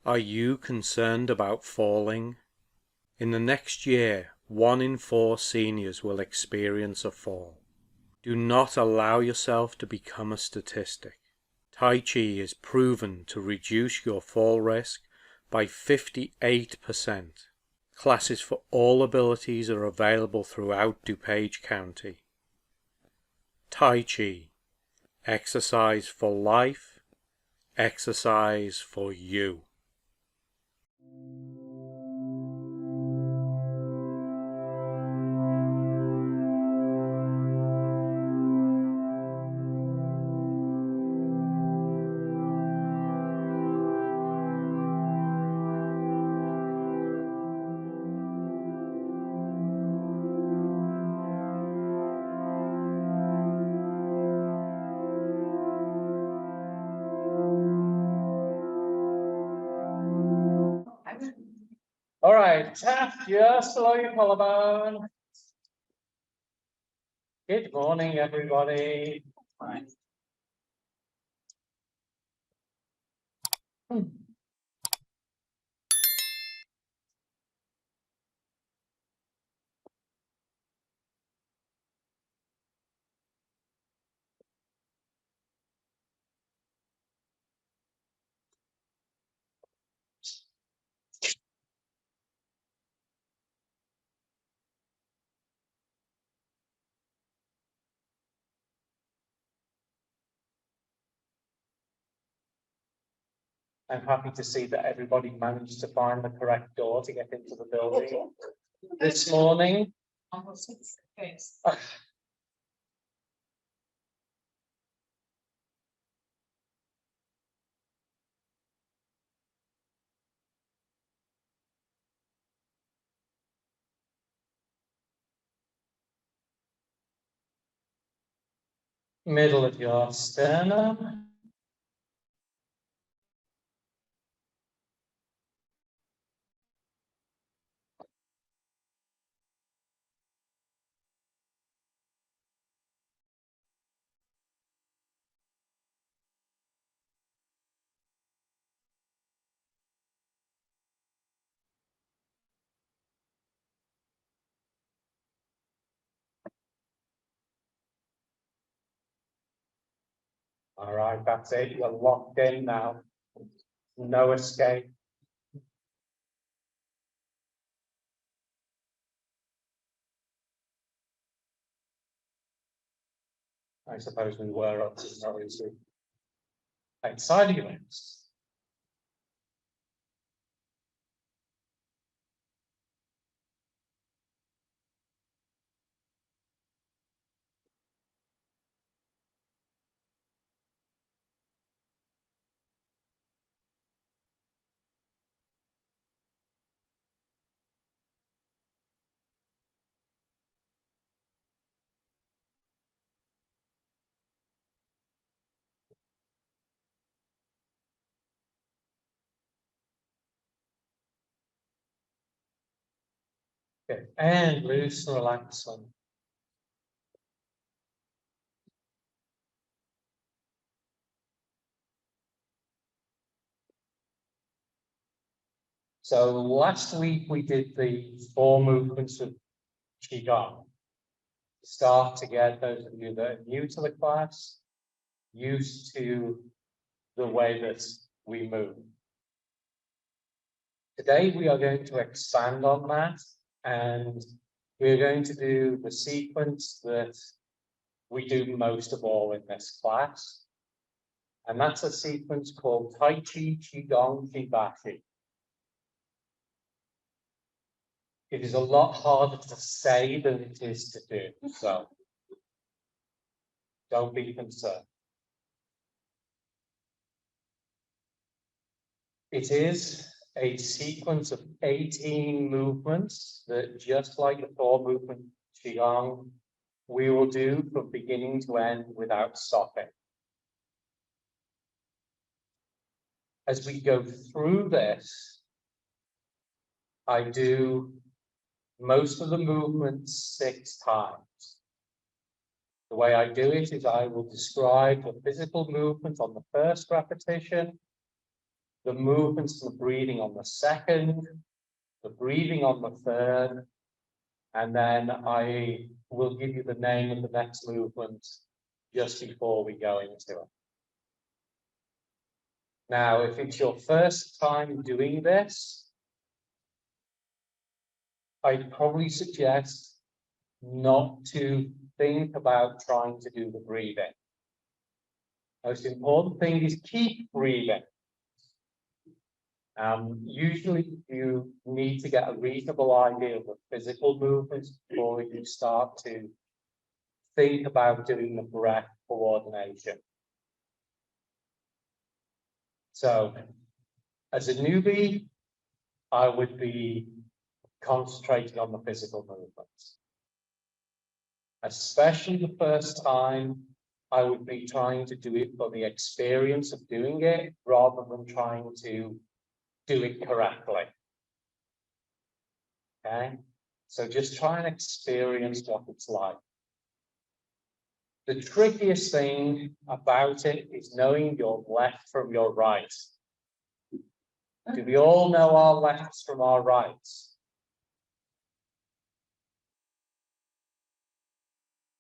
Are you concerned about falling? In the next year, 1 in 4 seniors will experience a fall. Do not allow yourself to become a statistic. Tai Chi is proven to reduce your fall risk by 58%. Classes for all abilities are available throughout DuPage County. Tai Chi. Exercise for life. Exercise for you. All right, tap just below your collarbone. Good morning, everybody. I'm happy to see that everybody managed to find the correct door to get into the building this morning. Middle of your sternum. All right, that's it. You're locked in now. No escape. I suppose we were up to outside of your legs. Good. And loose and relax them. So last week we did the 4 movements of Qigong. Start to get those of you that are new to the class used to the way that we move. Today we are going to expand on that, and we're going to do the sequence that we do most of all in this class. And that's a sequence called Tai Chi Qigong Shibashi. It is a lot harder to say than it is to do, so don't be concerned. It is a sequence of 18 movements that, just like the 4 movement Qigong, we will do from beginning to end without stopping. As we go through this, I do most of the movements 6 times. The way I do it is I will describe the physical movement on the first repetition, the movements and the breathing on the second, the breathing on the third, and then I will give you the name of the next movement just before we go into it. Now, if it's your first time doing this, I'd probably suggest not to think about trying to do the breathing. Most important thing is keep breathing. Usually you need to get a reasonable idea of the physical movements before you start to think about doing the breath coordination. So, as a newbie, I would be concentrating on the physical movements. Especially the first time, I would be trying to do it for the experience of doing it rather than trying to do it correctly. Okay, so just try and experience what it's like. The trickiest thing about it is knowing your left from your right. Do we all know our lefts from our rights?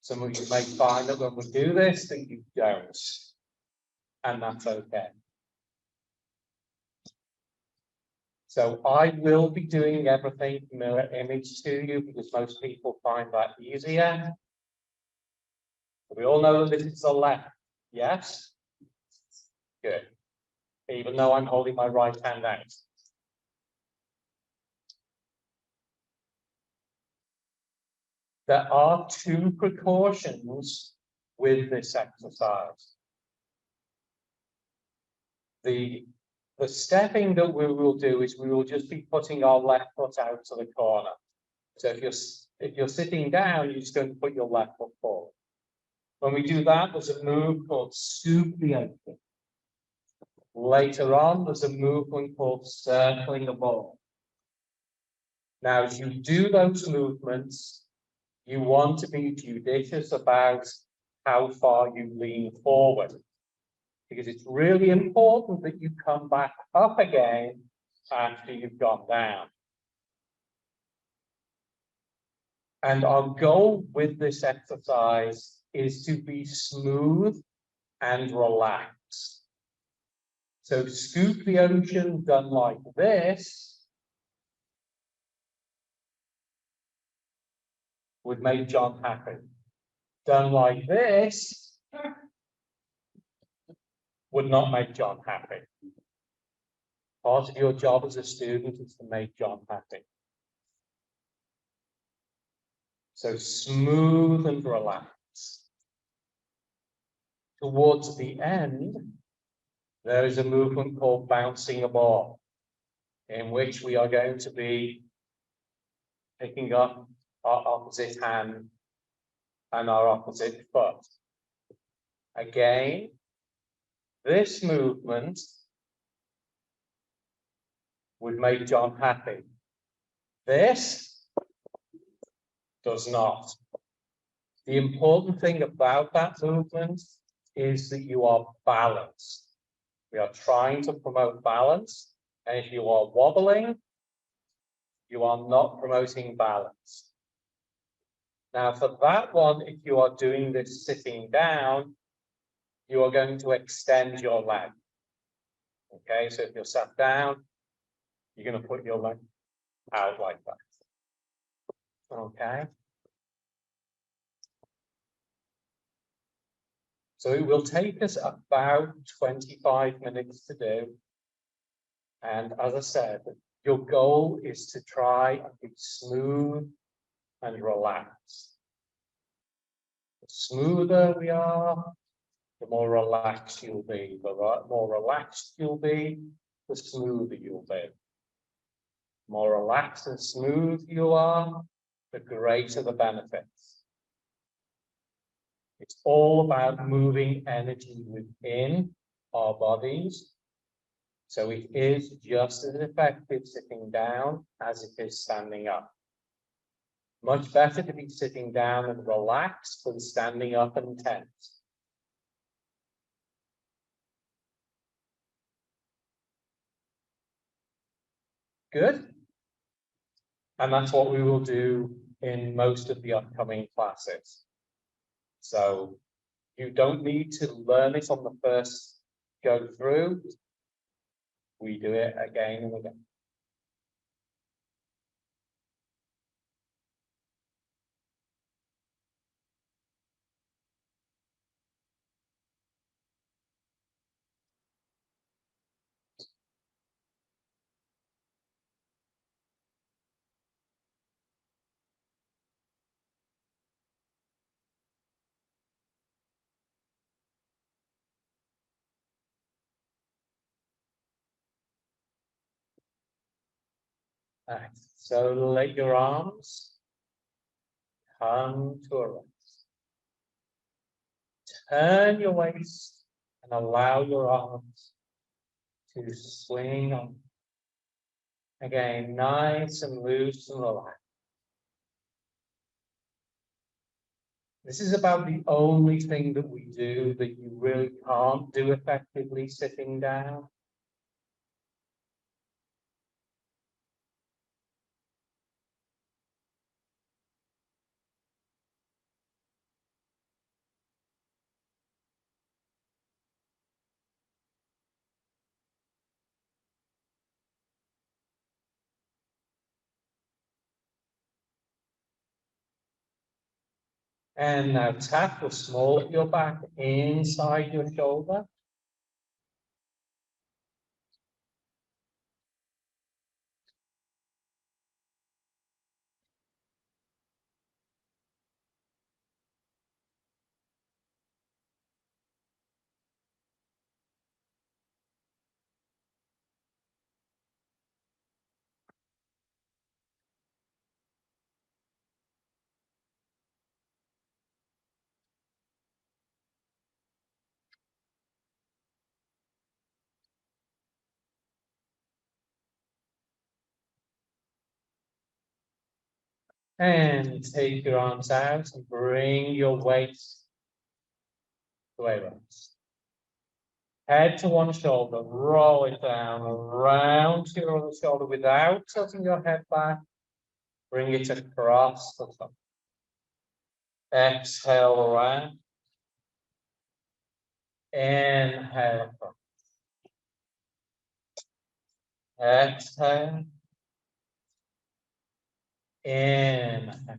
Some of you may find that when we do this, that you don't, and that's okay. So I will be doing everything mirror image to you because most people find that easier. We all know that this is the left, yes? Good. Even though I'm holding my right hand out. There are two precautions with this exercise. The stepping that we will do is we will just be putting our left foot out to the corner. So if you're sitting down, you're just going to put your left foot forward. When we do that, there's a move called scoop the open. Later on, there's a movement called circling the ball. Now, as you do those movements, you want to be judicious about how far you lean forward, because it's really important that you come back up again after you've gone down. And our goal with this exercise is to be smooth and relaxed. So scoop the ocean done like this would make John happy. Done like this would not make John happy. Part of your job as a student is to make John happy. So smooth and relaxed. Towards the end, there is a movement called bouncing a ball, in which we are going to be picking up our opposite hand and our opposite foot. Again, this movement would make John happy. This does not. The important thing about that movement is that you are balanced. We are trying to promote balance, and if you are wobbling, you are not promoting balance. Now, for that one, if you are doing this sitting down, you are going to extend your leg. Okay, so if you're sat down, you're going to put your leg out like that. Okay. So it will take us about 25 minutes to do. And as I said, your goal is to try and be smooth and relaxed. The smoother we are, the more relaxed you'll be. The more relaxed you'll be, the smoother you'll be. The more relaxed and smooth you are, the greater the benefits. It's all about moving energy within our bodies. So it is just as effective sitting down as it is standing up. Much better to be sitting down and relaxed than standing up and tense. Good. And that's what we will do in most of the upcoming classes. So you don't need to learn it on the first go through. We do it again and again. Right. So let your arms come to a rest. Turn your waist and allow your arms to swing on. Again, nice and loose and relaxed. This is about the only thing that we do that you really can't do effectively sitting down. And now tap the small of your back inside your shoulder. And take your arms out and bring your weight to a rest. Head to one shoulder, roll it down, around to your other shoulder without tilting your head back. Bring it across the top. Exhale around. Inhale across. Exhale. Inhale.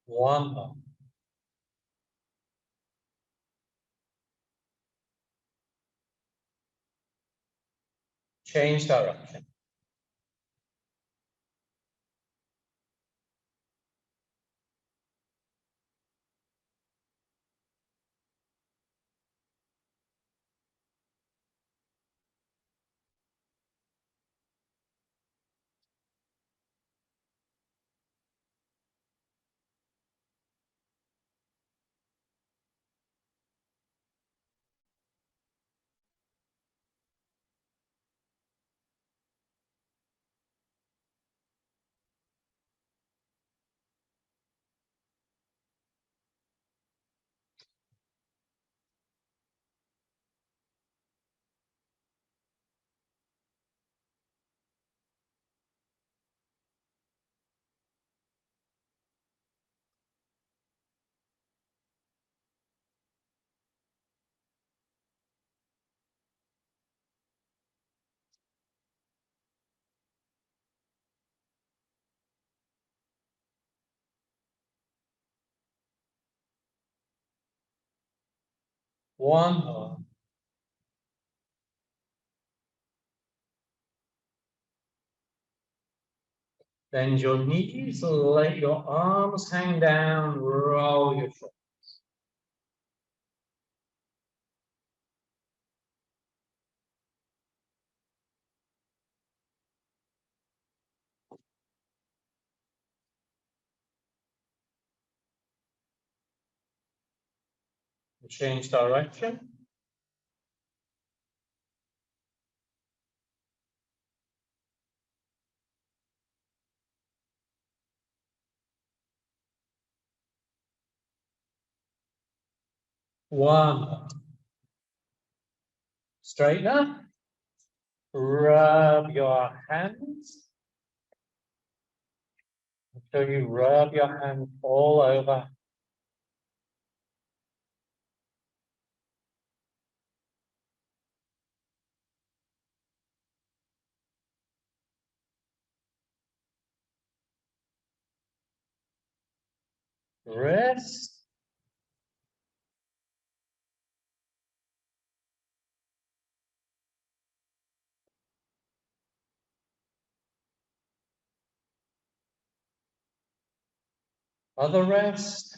One more. Change direction. One more. Bend your knees, let your arms hang down, roll your shoulders. Change direction. One. Straighten up. Rub your hands. So you rub your hands all over. Wrist. Other wrist.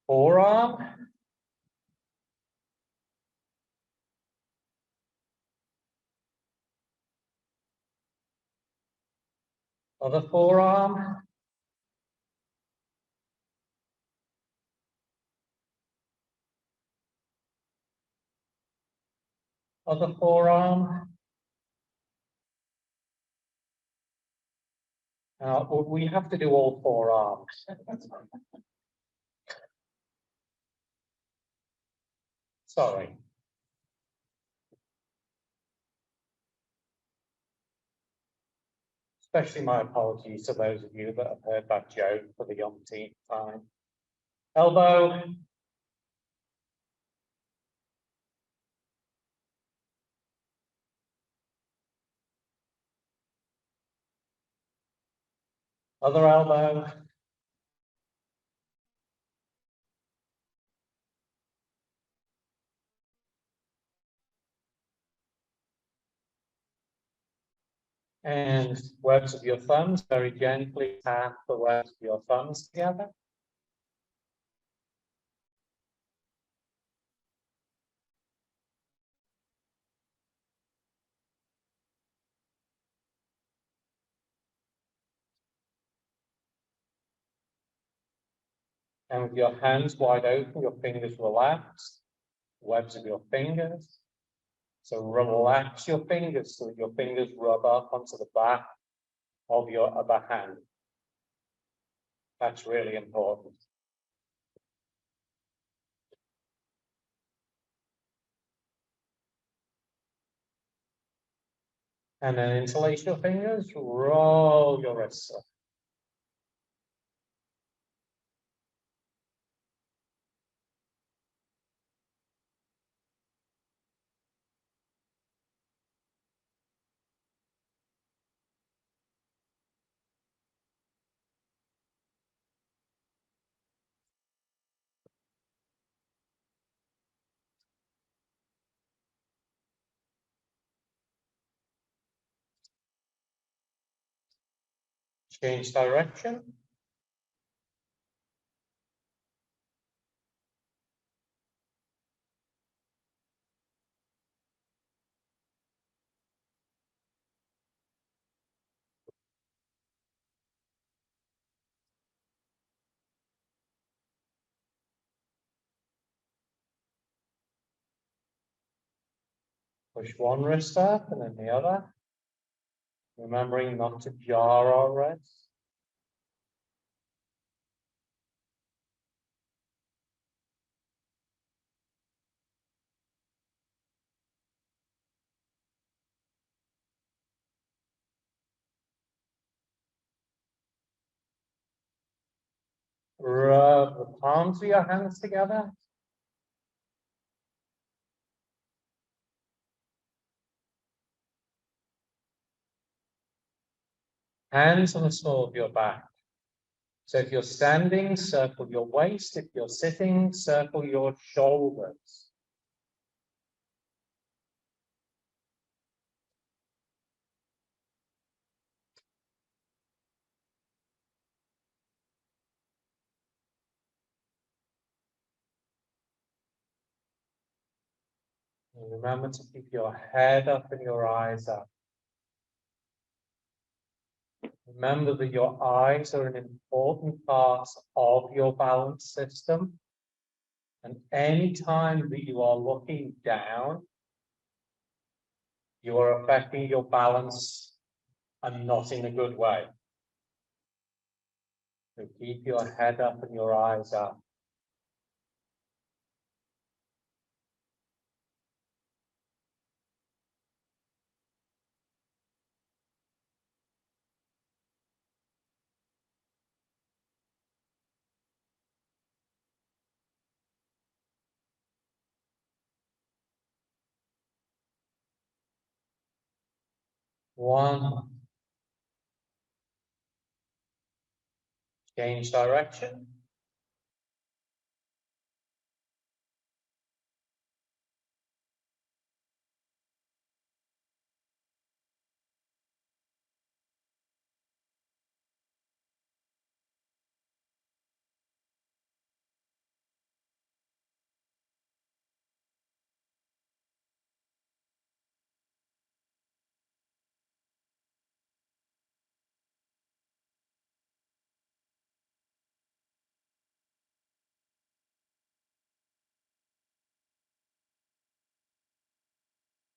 Forearm. Other forearm. Other forearm. We have to do all four arms. Sorry. Especially my apologies to those of you that have heard that joke for the umpteenth time. Elbow. Other elbow. And webs of your thumbs, very gently tap the webs of your thumbs together. And with your hands wide open, your fingers relaxed, webs of your fingers. So relax your fingers so that your fingers rub up onto the back of your other hand. That's really important. And then interlace your fingers, roll your wrists up. Change direction. Push one wrist up and then the other. Remembering not to jar our wrists. Rub the palms of your hands together. Hands on the small of your back. So if you're standing, circle your waist. If you're sitting, circle your shoulders. And remember to keep your head up and your eyes up. Remember that your eyes are an important part of your balance system. And any time that you are looking down, you are affecting your balance and not in a good way. So keep your head up and your eyes up. One. Change direction.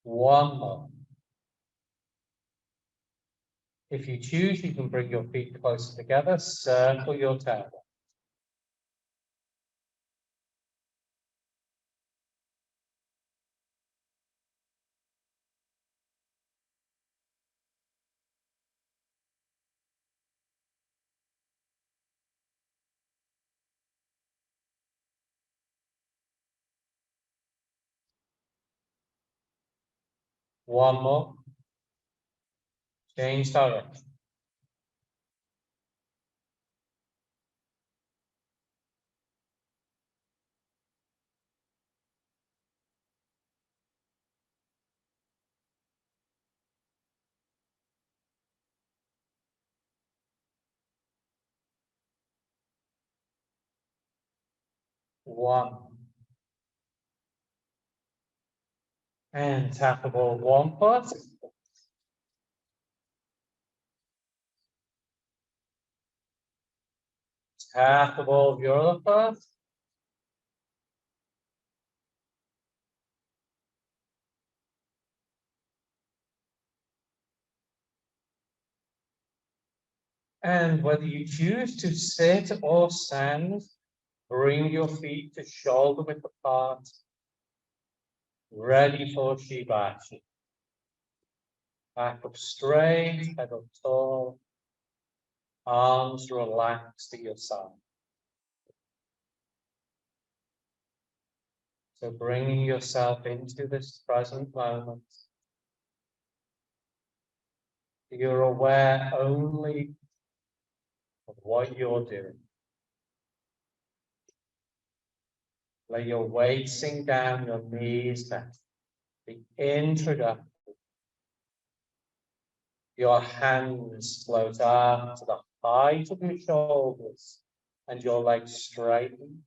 One more. If you choose, you can bring your feet closer together, circle your tailbone. One more. Change direction. One. And tap the ball one foot. Tap the ball of your other foot. And whether you choose to sit or stand, bring your feet to shoulder width apart, ready for Shibashi. Back up straight, head up tall, arms relaxed at your side. So bringing yourself into this present moment, you're aware only of what you're doing. Let your weight sink down your knees down. The introduction. Your hands float up to the height of your shoulders and your legs straighten.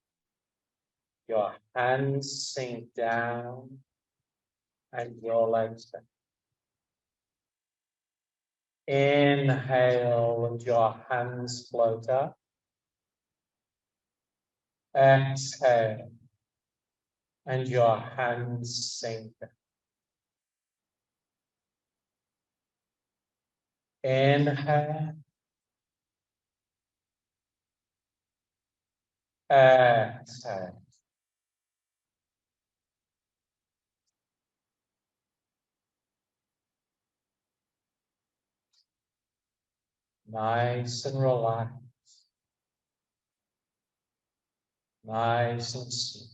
Your hands sink down and your legs down. Inhale and your hands float up. Exhale and your hands sink down. Inhale. Exhale. Nice and relaxed. Nice and slow.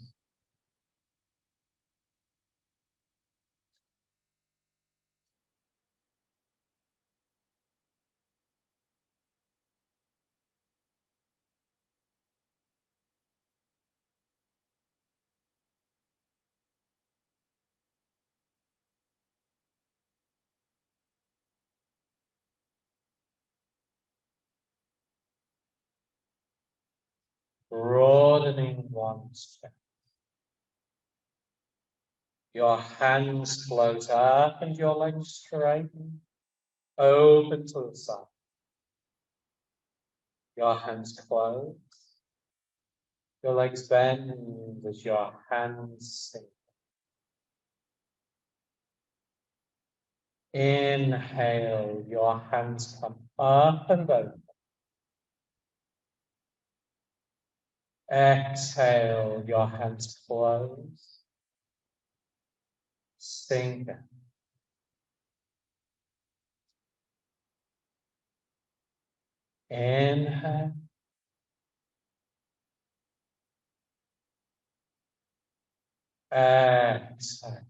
broadening one's chest. Your hands float up and your legs straighten, open to the side. Your hands close. Your legs bend as your hands sink. Inhale, your hands come up and open. Exhale, your hands close. Sink down. Inhale. Exhale.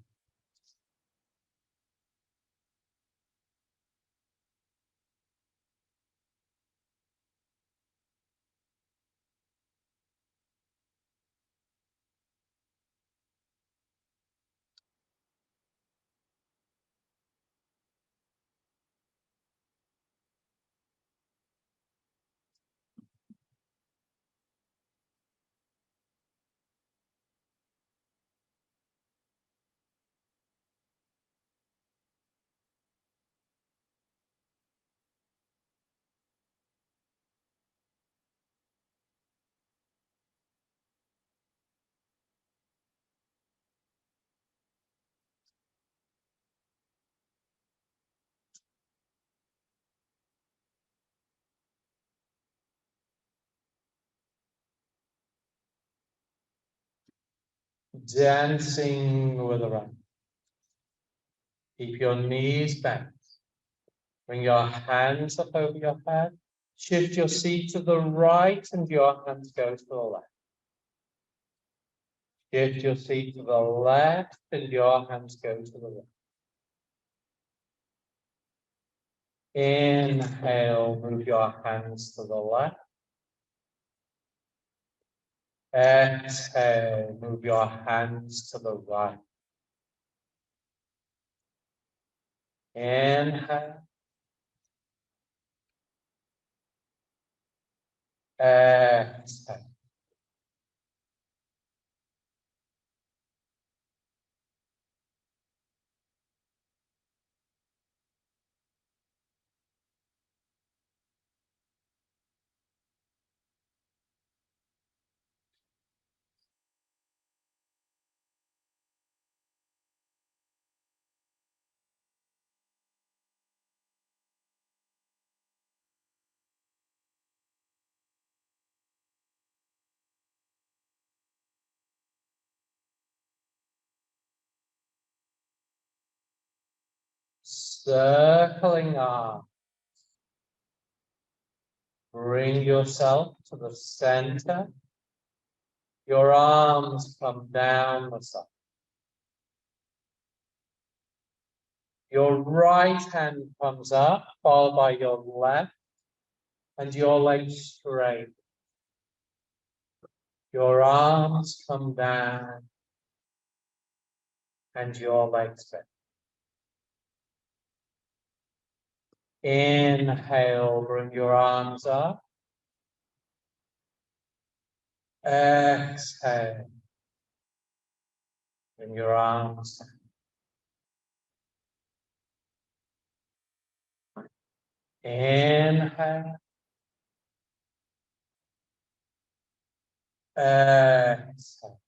Dancing with the breath. Keep your knees bent. Bring your hands up over your head. Shift your seat to the right and your hands go to the left. Shift your seat to the left and your hands go to the right. Inhale, move your hands to the left. Exhale, move your hands to the right. Inhale. Exhale. Circling arm. Bring yourself to the center. Your arms come down the side. Your right hand comes up, followed by your left, and your legs straight. Your arms come down, and your legs bend. Inhale, bring your arms up. Exhale, bring your arms down. Inhale. Exhale.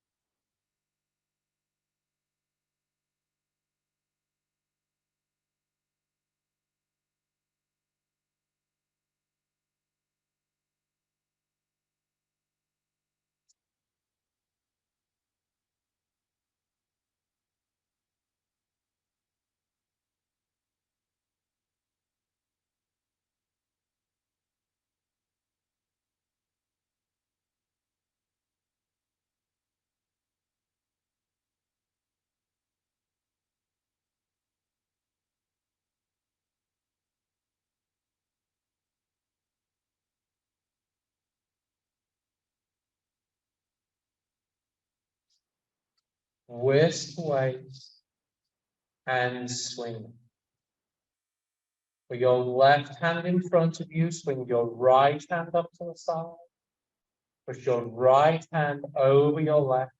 Twist waist and swing. With your left hand in front of you, swing your right hand up to the side. Push your right hand over your left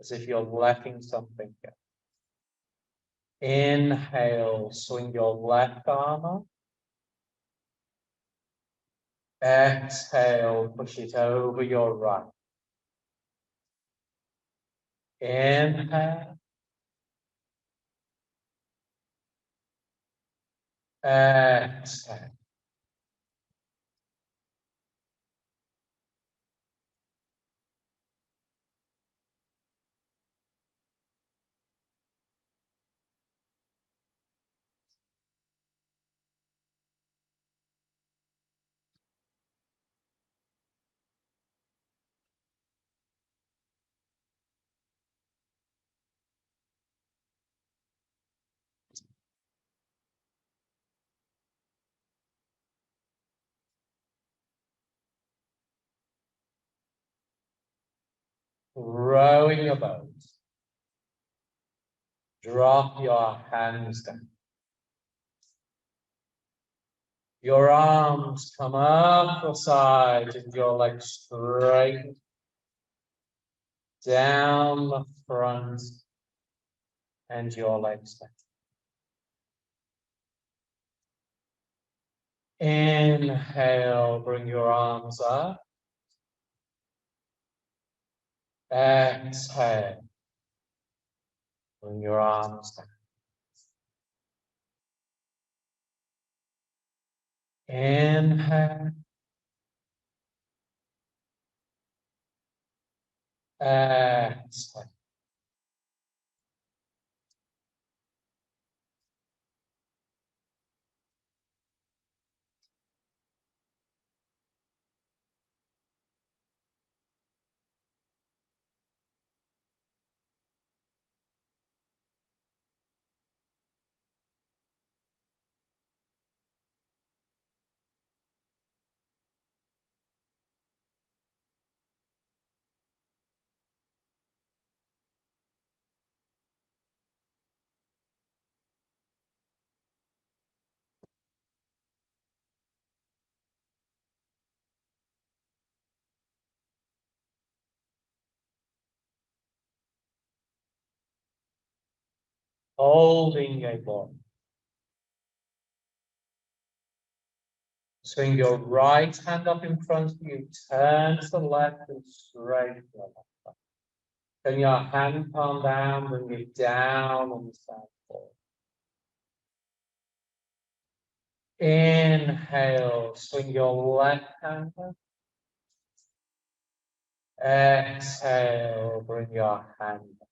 as if you're letting something go. Inhale, swing your left arm up. Exhale, push it over your right. Inhale. Exhale. Rowing your boat. Drop your hands down. Your arms come up the side and your legs straight down the front and your legs down. Inhale, bring your arms up. Exhale, bring your arms down. Inhale. Exhale. Holding a ball. Swing your right hand up in front of you, turn to the left and straight to the left. Turn your hand palm down, bring it down on the side forward. Inhale, swing your left hand up. Exhale, bring your hand up.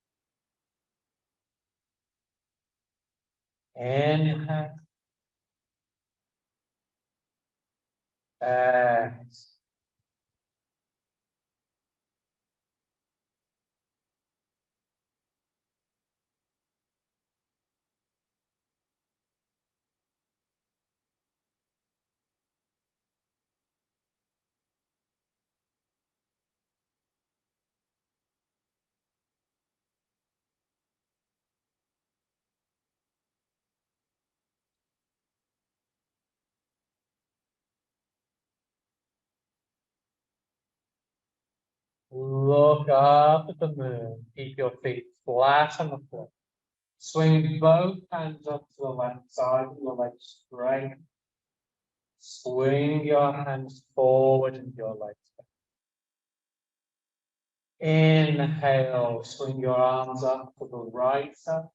Inhale. Exhale. Look up at the moon. Keep your feet flat on the floor. Swing both hands up to the left side and your legs straight. Swing your hands forward and your legs back. Inhale, swing your arms up to the right side.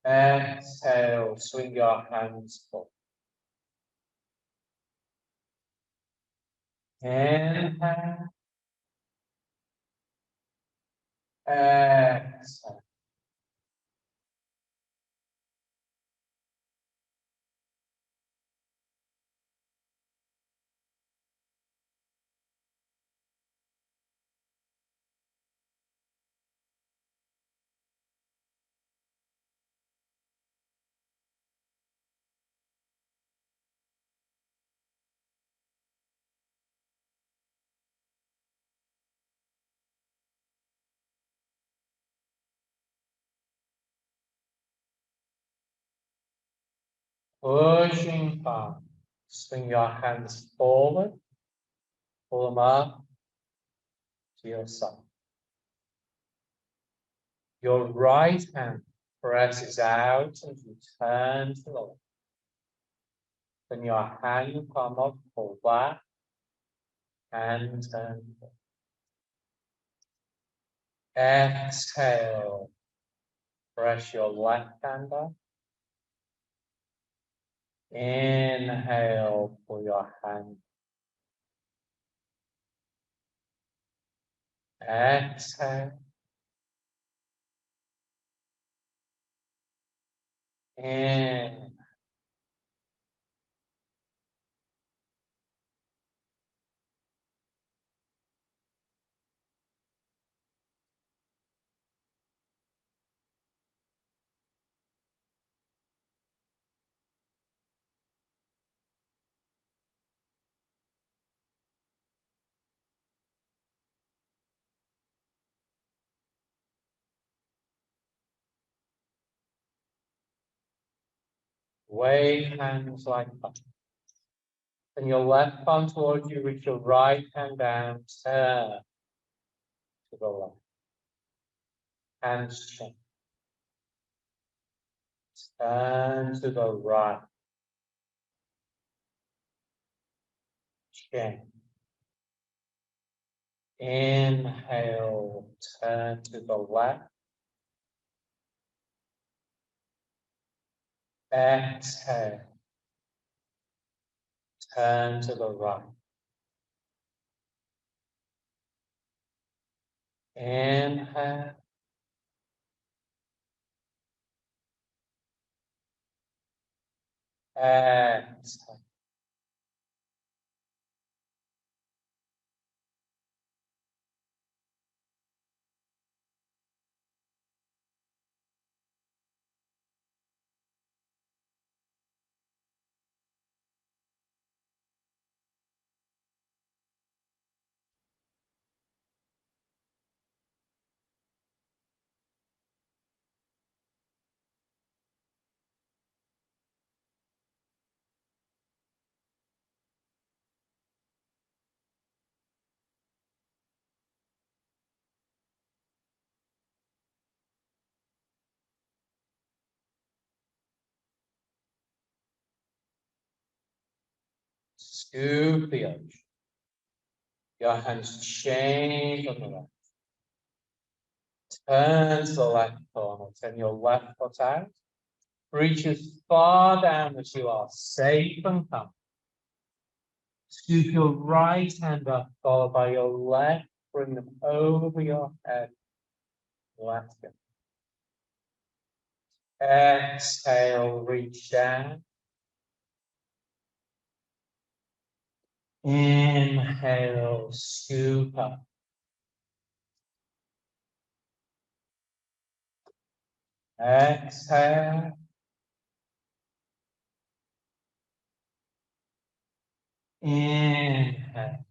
Exhale, swing your hands forward. Inhale. Exhale. Pushing palm. Swing your hands forward. Pull them up to your side. Your right hand presses out and you turn to the left. Then your hand come up, pull back, and turn. Exhale. Press your left hand up. Inhale, pull your hand. Exhale. In. Wave hands like that. Then your left palm towards you, reach your right hand down, turn to the left. Hands change. Turn to the right. Change. Inhale, turn to the left. Exhale, turn to the right. Inhale. Exhale. Scoop the edge. Your hands change on the left. Turn to the left corner. Turn your left foot out. Reach as far down as you are safe and comfortable. Scoop your right hand up, followed by your left. Bring them over your head. Left hip. Exhale, reach down. Inhale, scoop up. Exhale. Inhale.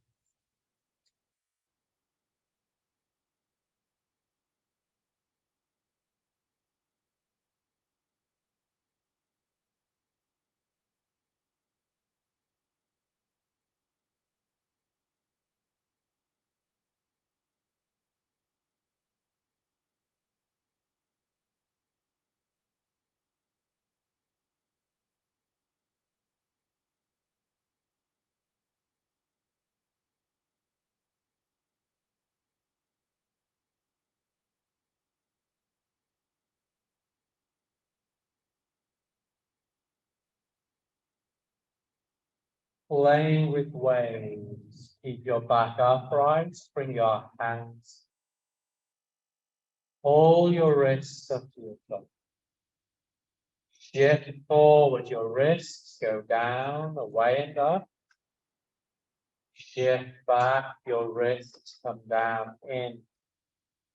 Playing with waves. Keep your back upright. Bring your hands. Pull your wrists up to your thumb. Shift forward your wrists. Go down, away and up. Shift back your wrists. Come down, in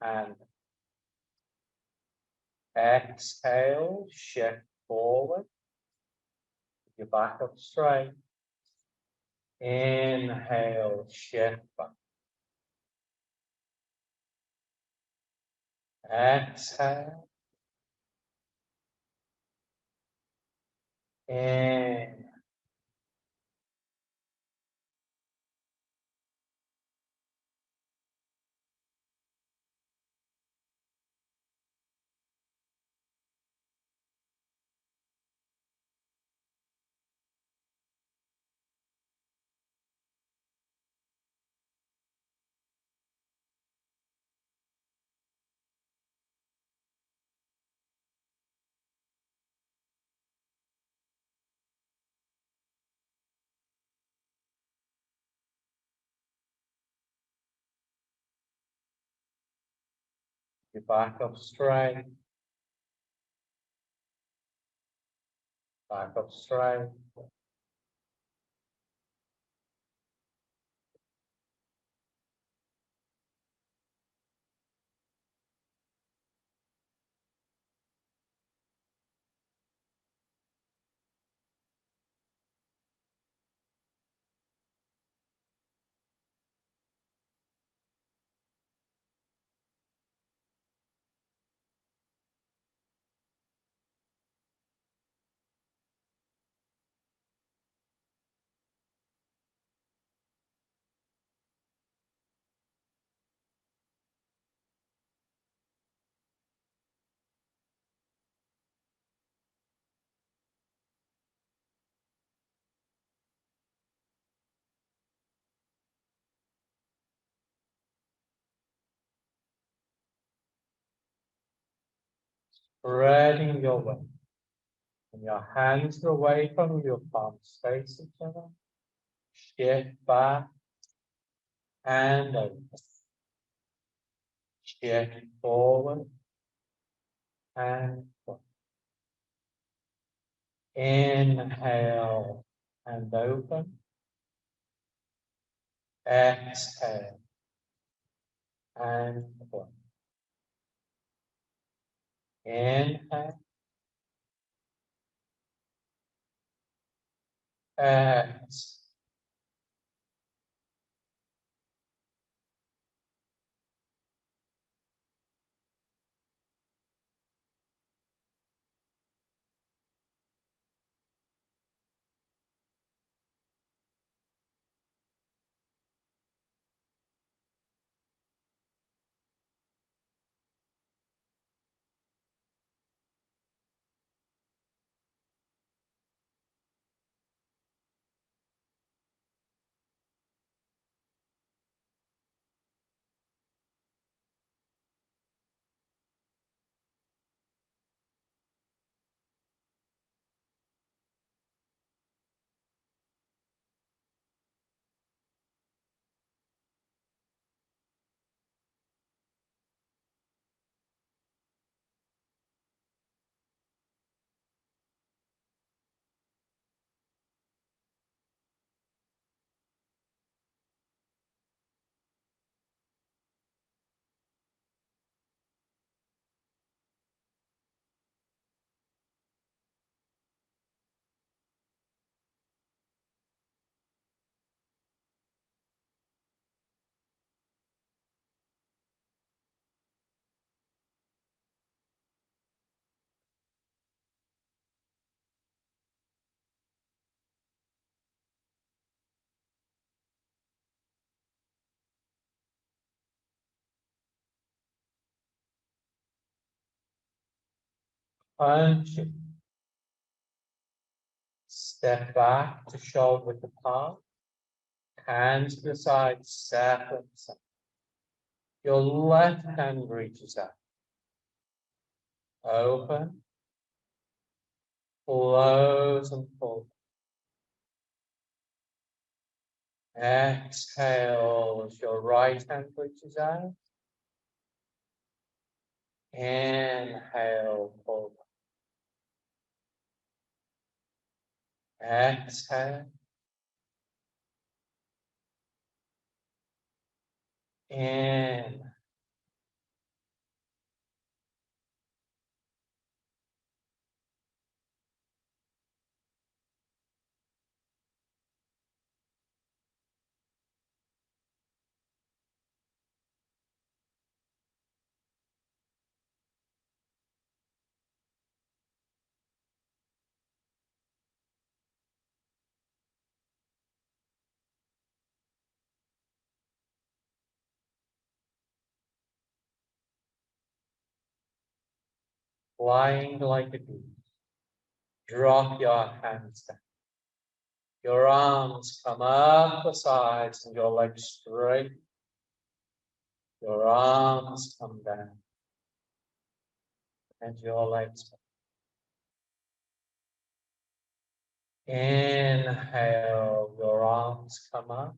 and exhale. Shift forward. Your back up straight. Inhale, shift back. Exhale. In. Your back up straight. Back up straight. Spreading your weight. And your hands are away from your palms face each other. Shift back and over. Shift forward and forward. Inhale and open. Exhale and close. Inhale. Exhale. Punch it. Step back to shoulder width apart. Hands to the side, separate. Your left hand reaches out. Open. Close and pull. Exhale as your right hand reaches out. Inhale, pull. Exhale. In. Flying like a goose. Drop your hands down. Your arms come up the sides and your legs straight. Your arms come down. And your legs. Inhale, your arms come up.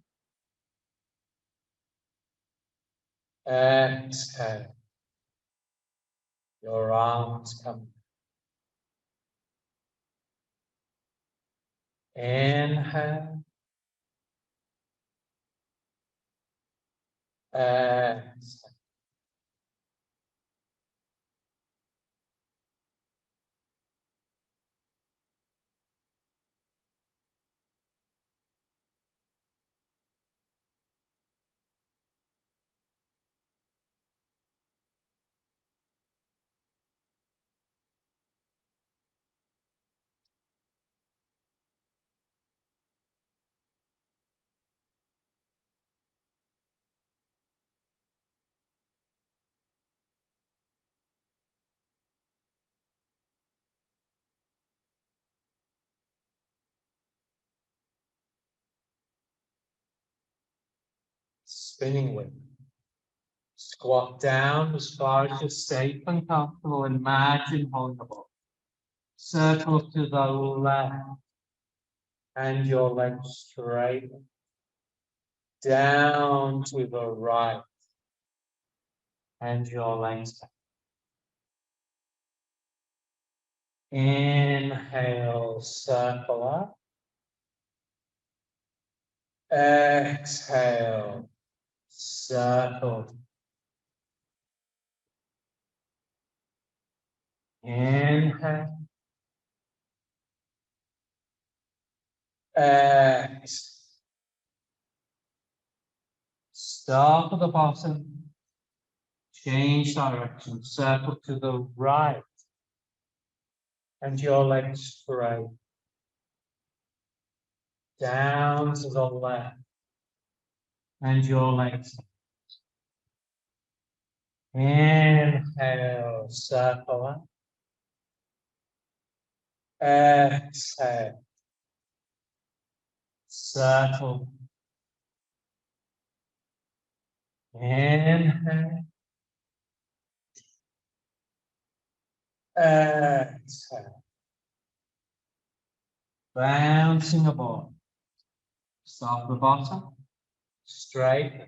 Exhale. Your arms come. Inhale. Exhale. Spinning wheel. Squat down as far as you're safe and comfortable. Imagine holding the ball. Circle to the left and your legs straight. Down to the right and your legs back. Inhale, circle up. Exhale, circle. Inhale. Exhale. Start at the bottom. Change direction. Circle to the right. And your legs straight. Down to the left. And your legs. Inhale, circle up. Exhale. Circle. Inhale. Exhale. Bouncing aboard. Start the bottom. Straight.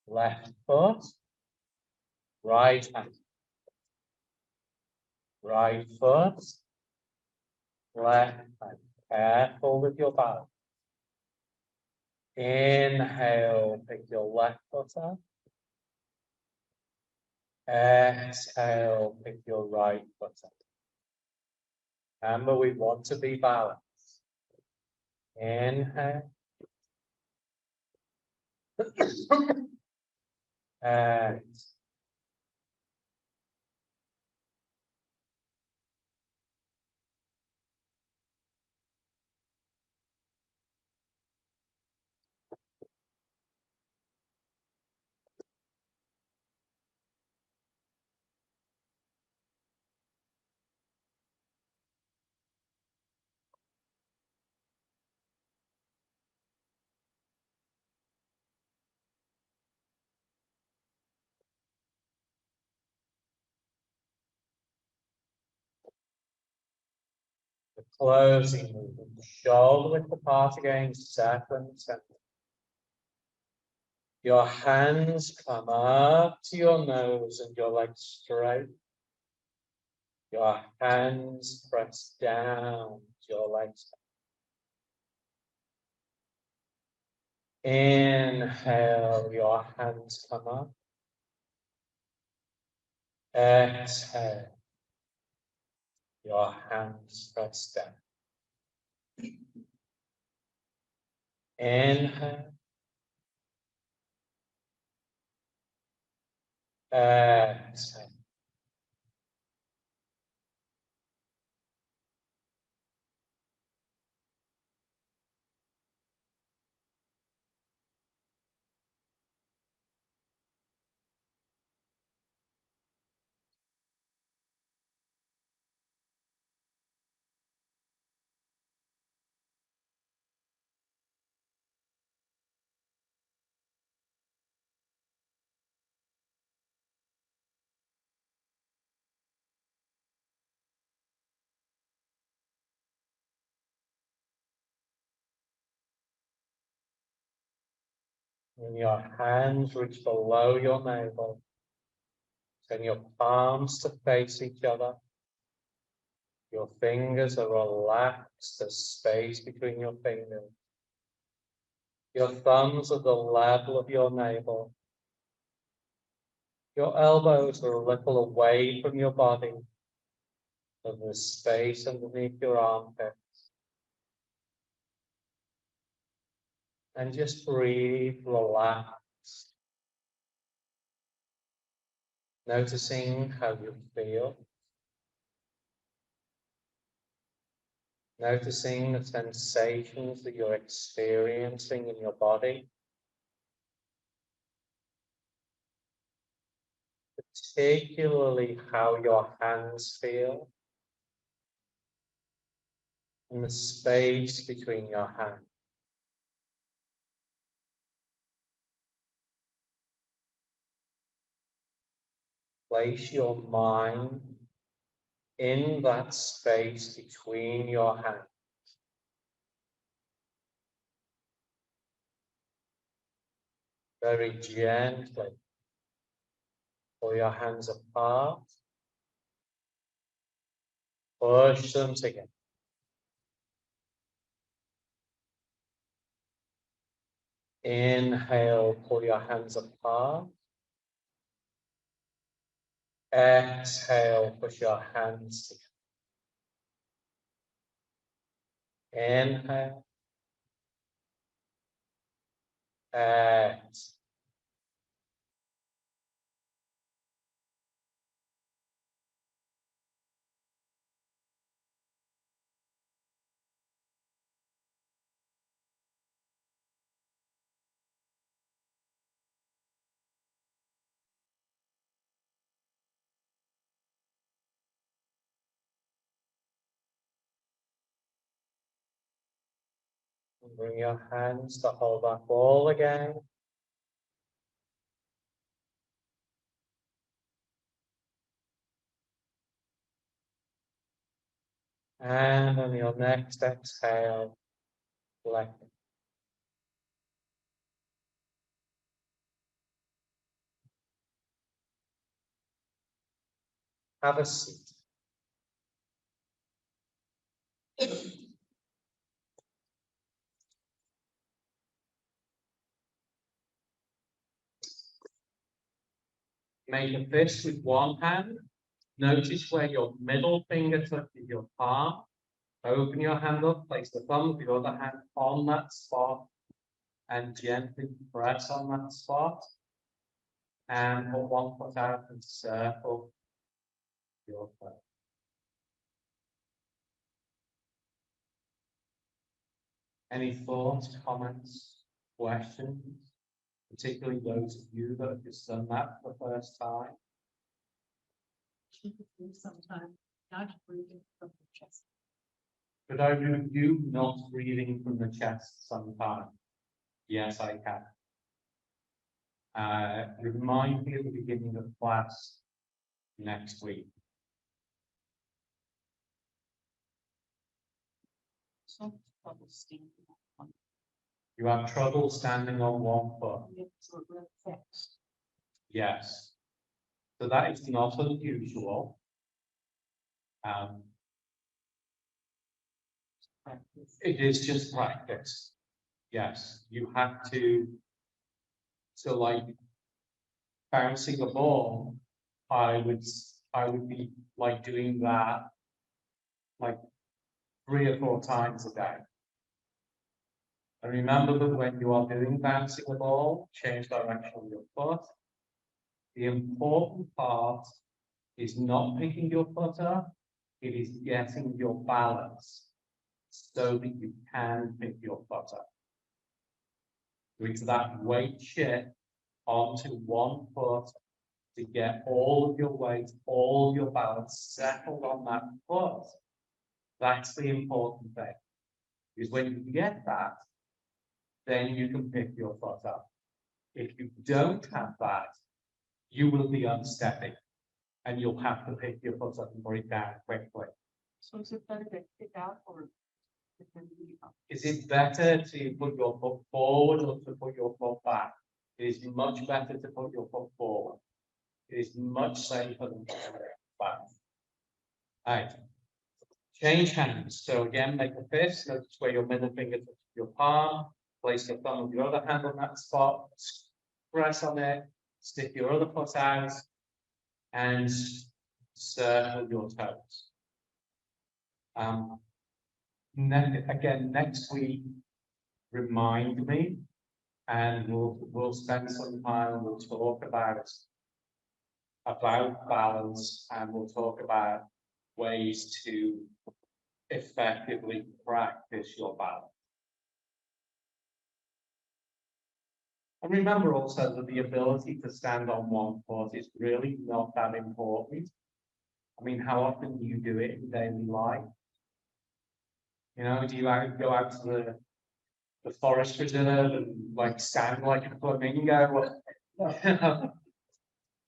Left foot. Right hand. Right foot. Left hand. Careful with your balance. Inhale, pick your left foot up. Exhale, pick your right foot up. Remember, we want to be balanced. Inhale. Exhale. The closing movement. Shoulder width apart again, second. Your hands come up to your nose and your legs straight. Your hands press down to your legs. Inhale, your hands come up. Exhale, your hands press down. Inhale. Exhale. When your hands reach below your navel, Turn your palms to face each other. Your fingers are relaxed, there's space between your fingers. Your thumbs are the level of your navel. Your elbows are a little away from your body, and there's space underneath your armpits. And just breathe, relax. Noticing how you feel. Noticing the sensations that you're experiencing in your body. Particularly how your hands feel. And the space between your hands. Place your mind in that space between your hands. Very gently pull your hands apart. Push them together. Inhale, pull your hands apart. Exhale, push your hands together. Inhale. Exhale. Bring your hands to hold that ball again. And on your next exhale, let it. Have a seat. Make a fist with one hand. Notice where your middle finger touches your palm. Open your hand up, place the thumb of the other hand on that spot and gently press on that spot. And put one foot out and circle your foot. Any thoughts, comments, questions? Particularly those of you that have just done that for the first time. Sometimes not breathing from the chest. Could I do not breathing from the chest sometime? Yes, I can. Remind me at the beginning of class next week. Some trouble standing on You have trouble standing on one foot. it's real fast. Yes. So that is not unusual. Practice. It is just practice. Yes, you have to. So like bouncing a ball, I would be like doing that like 3 or 4 times a day. And remember that when you are doing bouncing a ball, change direction of your foot. The important part is not picking your foot up, it is getting your balance so that you can pick your foot up. So it's that weight shift onto one foot to get all of your weight, all of your balance settled on that foot. That's the important thing. Because when you get that, then you can pick your foot up. If you don't have that, you will be unsteady and you'll have to pick your foot up and bring it down quickly. So is it better to kick out or it can be up? Is it better to put your foot forward or to put your foot back? It is much better to put your foot forward. It is much safer than back. Right. Change hands. So again, make a fist. Notice where your middle finger touches your palm. Place your thumb with your other hand on that spot. Press on it. Stick your other foot out. And circle your toes. Again, next week, remind me, and we'll spend some time. We'll talk about balance, and we'll talk about ways to effectively practice your balance. And remember also that the ability to stand on one foot is really not that important. I mean, how often do you do it in daily life? You know, do you go out to the forest preserve and like stand like a flamingo?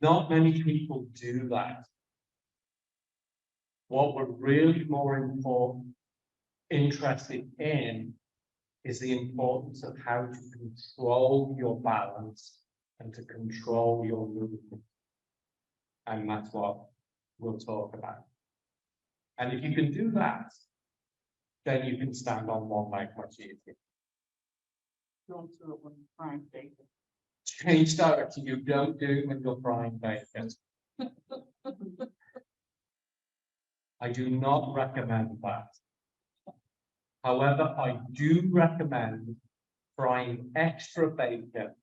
Not many people do that. What we're really more interested in is the importance of how to control your balance and to control your movement. And that's what we'll talk about. And if you can do that, then you can stand on one leg much easier. Don't do it when you're frying bacon. Change direction. You don't do it when you're frying bacon. I do not recommend that. However, I do recommend frying extra bacon,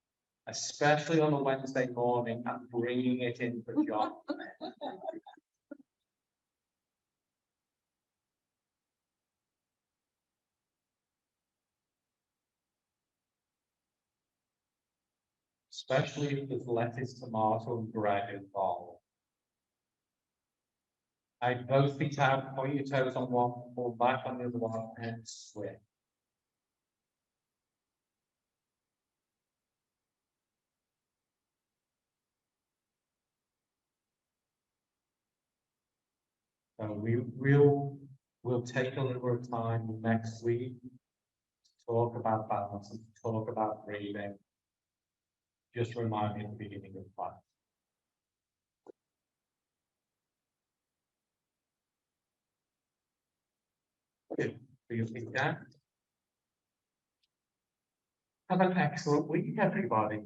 especially on a Wednesday morning, and bringing it in for John. Especially if there's lettuce, tomato, and bread involved. Both feet out, point your toes on one, pull back on the other one, and switch. So we'll take a little time next week to talk about balance and to talk about breathing. Just remind me at the beginning of class. Good. For your feet down. Have an excellent week, everybody.